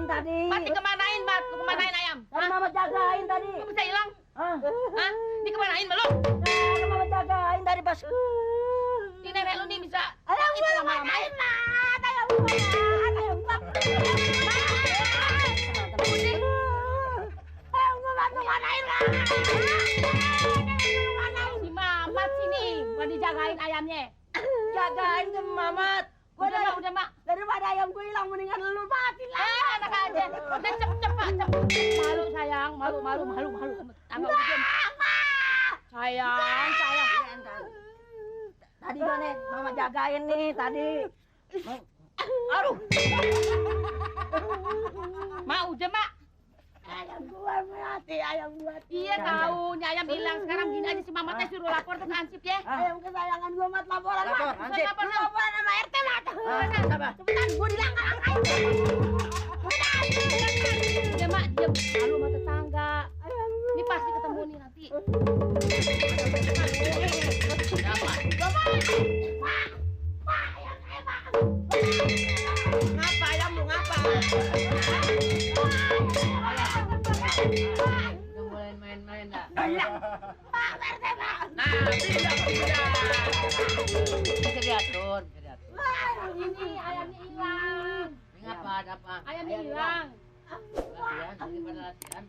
jagain tadi. Mati kemanain, Mat? Lu kemanain ayam? Kan Mama jagain tadi. Lu bisa hilang? Hah? Hah? Dikemanain belum? Kan Mama jagain tadi pas. Ini nenek lu nih bisa. Ayam itu gua lama-lamain. Mat, ayam gua. Ayam gua. Ayam gua Mat, kemanain Mat? Si Mamat sini, bukan dijagain ayamnya. Jagain tuh Mamat. Gua Udah, Mak. daripada ayam gue hilang mendingan lu mati lah. Enak aja. Udah cepet, Pak. Malu sayang, malu. Tangga udah diam. Sayang. Tadi kan nih Mama jagain nih tadi. Aduh. Mak, udah, Mak. Ayam gua mati, ayam gua. Iya tahu, nih ayam hilang. Sekarang gini aja si Mamatnya suruh lapor ke Hansip ya. Ayam kesayangan gua Mat, laporan Mat. Lapor, Hansip. Laporan sama RT Mat. Sabar. Cepetan gua dilangkang-langkain. Udah, Mak, diam. Malu sama tetangga. Ini pasti ketemu nih nanti. Ngapa ayam lu ngapa? Udah mulai main-main dah. Nah, tidak. Bisa diatur. Ini ayamnya hilang. Ini apa? Ada apa? Ayamnya hilang. Latihan, daripada latihan.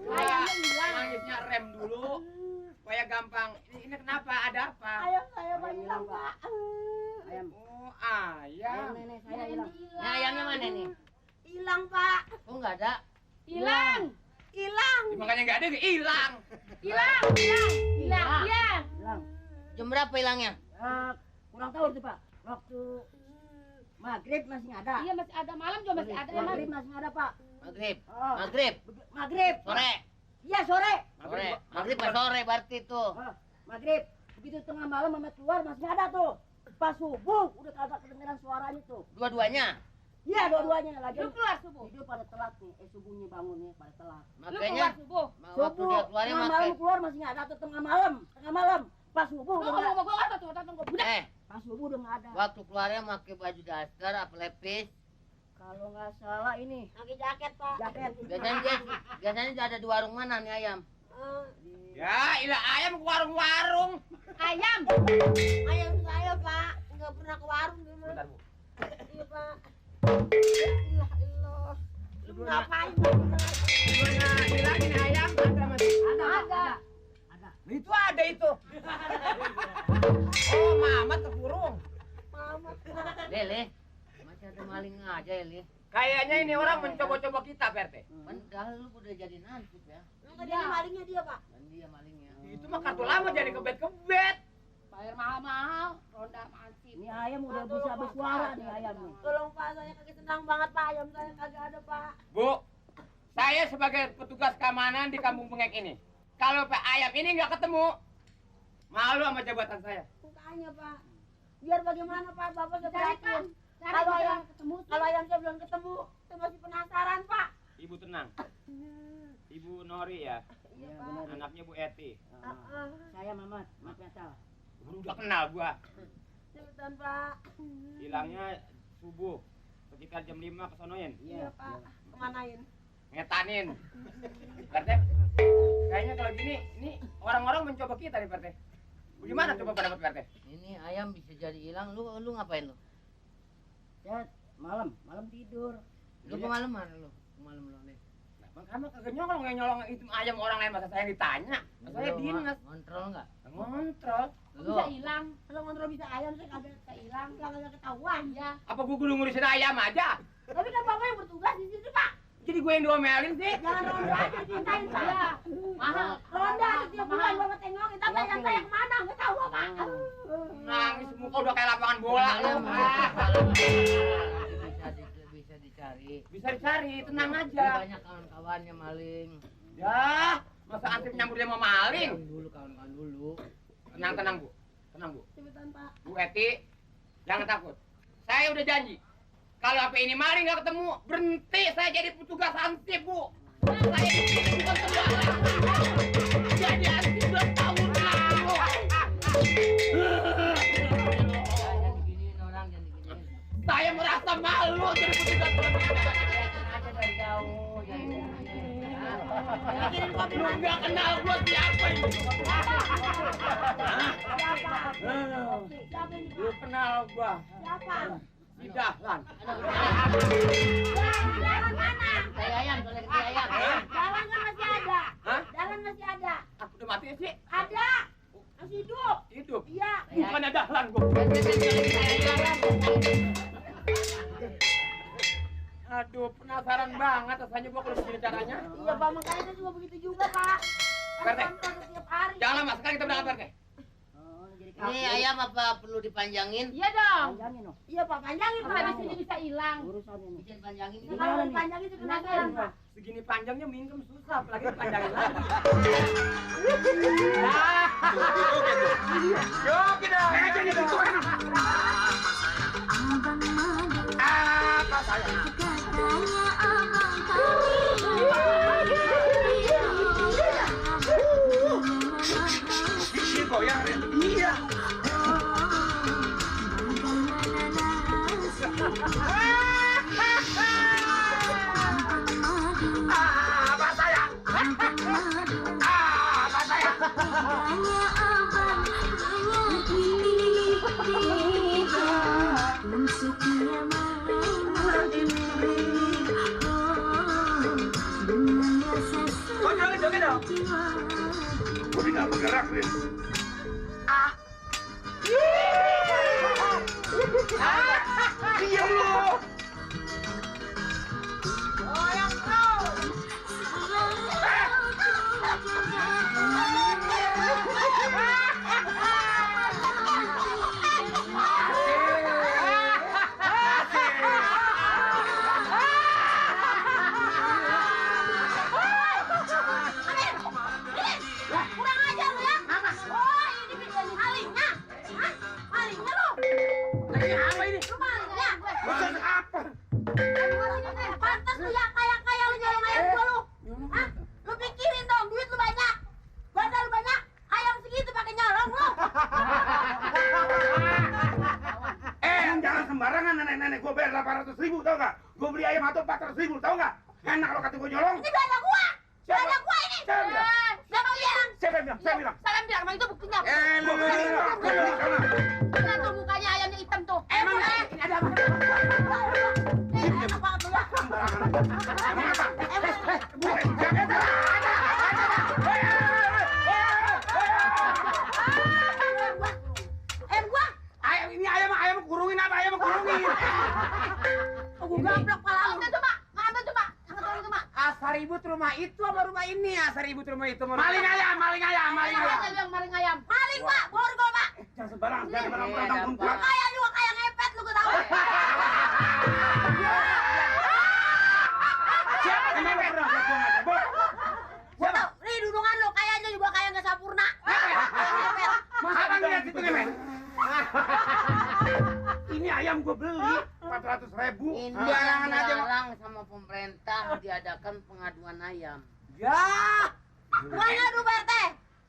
Ayamnya hilang. Langitnya rem dulu supaya gampang. Ini kenapa? Ada apa? Ayam saya Pak hilang Pak. Ayam. Oh, ayam. Nenek saya Ayamnya hilang. Ini ayamnya mana nih? Hilang Pak. Oh nggak ada. Hilang. Hilang. Makanya nggak ada, hilang. Hilang. Iya. Hilang. Jam berapa hilangnya? Kurang tahu tuh Pak. Waktu maghrib masih ada. Iya masih ada, malam juga masih ada ya, Mas. Maghrib masih ada Pak. Maghrib. Oh. Maghrib. Maghrib. Sore. Iya sore. Sore. Maghrib pas sore berarti tuh. Maghrib. Begitu tengah malam Mama keluar masih ada tuh. Pas subuh udah kagak kedengeran suaranya tuh. Dua-duanya. Iya dua-duanya lagi. Lu keluar subuh. Hidup pada telat nih. Subuhnya bangunnya pada telat. Lu Makanya keluar subuh. waktu dia keluarnya tengah pakai. malam keluar masih nggak ada tuh tengah malam. Pas subuh Lu udah ngomong nggak. sama gua apa tuh? Datang gua budak. Pas subuh udah nggak ada. Waktu keluarnya pakai baju daster apa lepis. Kalau nggak salah ini. Pakai jaket, Pak. Jaket. Biasanya ada di warung mana nih ayam? Ya, ilah ayam ke warung-warung. Ayam. Ayam saya, Pak. Nggak pernah ke warung dia, Mas. Bentar, Bu. Iya, Pak. Ilah. Lu ngapain, Pak? Gimana hilangin ayam? Ada masih? Ada. Nah, itu ada itu. Oh, Mamat kekurung. Mama. Lele. Masih ada maling aja ya, Le. Kayaknya ini orang mencoba-coba kita, Pak RT. Padahal lu udah jadi nansip ya. Enggak jadi malingnya dia, Pak. Dan dia malingnya. Itu mah kartu lama jadi kebet-kebet. Bayar mahal-mahal. Ronda Hansip. Ini ayam udah bisa bersuara nih ayam nih. Tolong, Pak, saya kagak senang banget, Pak. Ayam saya kagak ada, Pak. Bu, saya sebagai petugas keamanan di Kampung Bengek ini, kalau Pak ayam ini nggak ketemu, malu sama jabatan saya. Makanya, Pak. Biar bagaimana, Pak? Bapak sudah Cari, Pak. yakin. Cari Kalau bisa ayam ketemu. Kalau ayam saya belum ketemu, saya masih penasaran, Pak. Ibu tenang. Ibu Nori ya, Iya, Ya, Pak. benar. anaknya Bu Eti. Saya Mamat, Mat Metal. Udah kenal gua. Cepetan, Pak. Hilangnya subuh, sekitar jam 5 kesonoin. Iya, Pak. Kemanain? Ngetanin. Pak RT, kayaknya kalau gini, ini orang-orang mencoba kita nih Pak RT. Bagaimana coba pendapat Pak RT? Ini ayam bisa jadi hilang. Lu ngapain lu? Ya, malam tidur. Lu kemalaman lu? Kemalam lu nih. Bang kamu kagak nyolong itu ayam orang lain, masa saya yang ditanya? Masa saya dinas. Ngontrol enggak? Ngontrol. Lu Bisa hilang. Kalau kontrol bisa ayam, saya kagak Bisa hilang. kagak ketahuan. Ya. Apa gua kudu ngurusin ayam aja? Tapi kan Bapak yang bertugas di situ, Pak. Jadi gue yang diomelin sih? Jangan ronda aja dicintain, Pak. Iya. Mahal. Ronda setiap bulan Bapak tengokin, tapi ayam saya kemana? Nggak tahu, Pak. Nangis muka udah kayak lapangan bola. ayam bisa dicari. Bisa dicari, tenang Dia aja. banyak kawan-kawannya maling. Ya, masa antip nyambur dia mau maling? Kawan-kawan dulu. Tenang Bu. Tenang Bu. Cepetan, Pak. Bu Eti, jangan takut. Saya udah janji. Kalau HP ini maling nggak ketemu, berhenti saya jadi petugas ansip, Bu. Saya ini bukan sembarang. Jadi ansip 2 tahun lalu. Jangan diginiin orang, jangan diginiin. Saya merasa malu jadi petugas. Bikinin kopi Lu mandi. nggak kenal gua siapa ini? Siapa ini? Lu kenal gua? Siapa? Si Dahlan. Jalan mana? Kayak ayam, soalnya kayak ayam. Jalan kan masih ada. Hah? Jalan masih ada. Aku udah mati sih. Ada. Masih hidup. Hidup. Iya. Bukannya Dahlan gua. Aduh, penasaran banget rasanya gua kalau begini caranya. Iya Pak, makanya saya juga begitu juga Pak. Kan Perte. kontak setiap hari. Jangan lama, sekarang kita berangkat, Perte. Oh, jadi Ini ayam apa perlu dipanjangin? Iya dong. panjangin loh. Iya Pak, panjangin Pak. Habis ini bisa hilang. Urusan ini. Bisa dipanjangin Nah, ini. kalau dipanjangin itu penasaran Pak. Segini panjangnya minum susah, apalagi dipanjangin lagi. Joget dong. Jadi gitu enak. Apa sayang? Ini goyang, Ren. Iya. Apa sayang? Apa sayang? Kau joget dong. Kau tidak bergerak, Ren. Diam lu. Kurang ajar lu ya. Oh, ini bisa malingnya. Hah? Malingnya lu. Lagi apa ini? Lu malingnya. Maksud apa? Pantas lu ya kaya-kaya lu nyolong ayam gua lu. Hah? Lu pikirin dong, duit lu banyak. Badal lu banyak. Ayam segitu pakai nyolong lu. Jangan sembarangan nenek-nenek gue bayar 800.000 tau gak? Gue beli ayam atau 400.000 tau gak? Enak kalau kata gue nyolong. Ini belanja gua. Belanja gua ini. Siapa bilang? Siapa bilang? Siapa bilang? Saya bilang. Salam bilang, emang itu buktinya. Gue beli sana. Lihat tuh mukanya ayamnya hitam tuh. Emang ini ada apa? Enak banget lu ya. Sembarangan. Emang apa? Bukan. Gua. Ayam ini ayam kurungin apa? Ayam kurungin. Gua gablok pala lu. Ambil tuh, Pak. Ambil tuh, Pak. Angkat tuh, Pak. Asaribut rumah itu apa rumah ini? Asaribut rumah itu. Maling ayam. Saya bilang maling ayam. Maling, Pak. Borgol, Pak. Jangan sembarangan perempuan. Lu kaya juga kayak ngepet lu, gua tahu. Siapa yang ngepet? Gua tahu. Nih dudungan lu kayaknya juga kayak nggak sempurna. Ngepet. Abang lihat itu ngepet. Ini ayam gue beli 400.000. Ini Jangan aja. dilarang sama pemerintah diadakan pengaduan ayam. Ya. Gua ngadu, Pak RT.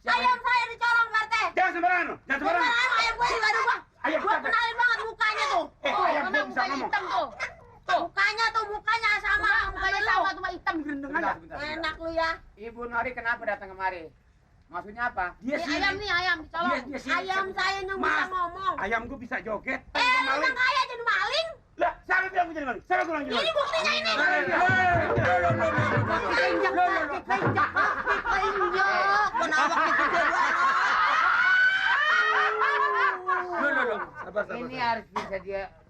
Ayam saya dicolong, Pak RT. Jangan sembarangan lu. Jangan Beneran sembarangan. ayam gua digadu, Bang. Ayam Gua siapa? kenalin banget mukanya tuh. Ayam Mana gue bisa mukanya ngomong. hitam tuh. Mukanya sama. Mukanya sama, cuma hitam gerendeng aja. Enak lu ya. Ibu Nori kenapa datang kemari? Maksudnya apa? Dia Ini sih. ayam nih, ayam dicolong. Dia sih. Ayam saya yang bisa Mas, ngomong. ayam gue bisa joget. Orang kaya jadi maling. Lah, siapa bilang gue jadi maling? Siapa bilang jadi Ini maling? buktinya ini. Ini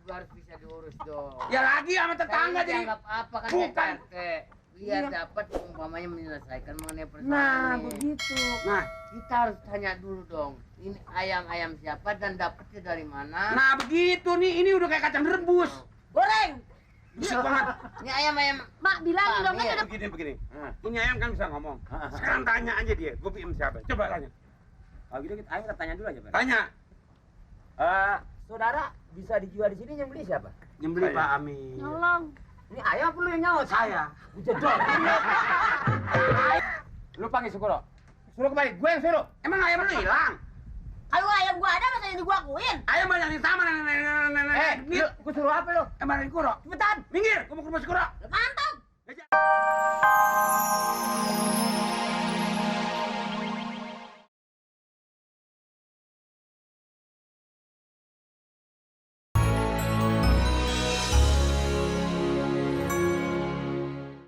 harus bisa diurus dong. Ya lagi sama tetangga Saya jadi. dianggap apa kan Bukan. DPRT? Biar dapat umpamanya menyelesaikan mengenai persoalan Nah, ini. begitu. Nah, kita harus tanya dulu dong. Ini ayam-ayam siapa dan dapatnya dari mana? Nah, begitu nih. Ini udah kayak kacang rebus. Goreng. Busuk banget. Ini ayam-ayam Mak, bilangin dong, kan Iya. udah Begini. Ini ayam kan bisa ngomong. Sekarang tanya aja dia. Gue PM siapa? Coba tanya. Kalau gitu kita tanya dulu aja, Pak. Tanya. Saudara bisa dijual di sini yang beli siapa? Nyembeli Saya. Pak Amin. nyolong. Ini ayam apa lu yang nyawa? Saya. Jedor. Lu panggil Sukuro. Suruh kembali, gue yang suruh. Emang ayam lu hilang? Kalau ayam gua ada masa yang gua akuin. Ayam banyak yang sama nenek. Gue suruh apa lu? Emang ada di Kuro. Cepetan. Minggir, gue mau ke rumah si Kuro. Mantap